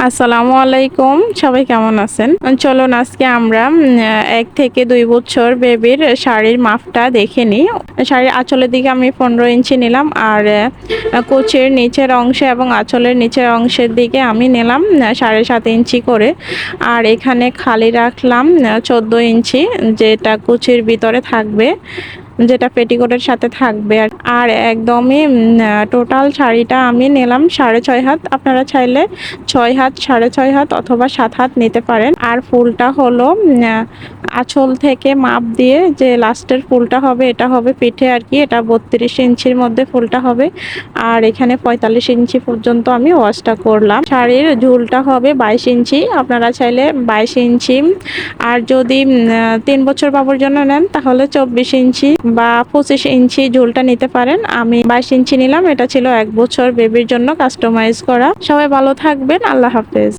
আসসালামু আলাইকুম, সবাই কেমন আছেন? চলুন আজকে আমরা ১ থেকে ২ বছর বেবির শাড়ির মাপটা দেখে নিই। শাড়ির আঁচলের দিকে আমি ১৫ ইঞ্চি নিলাম, আর কুচির নিচের অংশে এবং আঁচলের নিচের অংশের দিকে আমি নিলাম ৭.৫ ইঞ্চি করে। আর এখানে খালি রাখলাম ১৪ ইঞ্চি, যেটা কুচির ভিতরে থাকবে, যেটা পেটিকোটের সাথে থাকবে। আর একদমই টোটাল শাড়িটা আমি নিলাম ৬.৫ হাত। আপনারা চাইলে ৬ হাত, ৬.৫ হাত অথবা ৭ হাত নিতে পারেন। আর ফুলটা হলো আঁচল থেকে মাপ দিয়ে যে লাস্টের ফুলটা হবে, এটা হবে পিঠে আর কি। এটা ৩২ ইঞ্চির মধ্যে ফুলটা হবে। আর এখানে ৪৫ ইঞ্চি পর্যন্ত আমি ওয়াশটা করলাম। শাড়ির ঝুলটা হবে ২২ ইঞ্চি। আপনারা চাইলে ২২ ইঞ্চি, আর যদি ৩ বছর বাবুর জন্য নেন তাহলে ২৪ ইঞ্চি বা ২৫ ইঞ্চি ঝুলটা নিতে পারেন। আমি ২২ ইঞ্চি নিলাম। এটা ছিল ১ বছর বেবির জন্য কাস্টমাইজ করা। সবাই ভালো থাকবেন। আল্লাহ হাফেজ।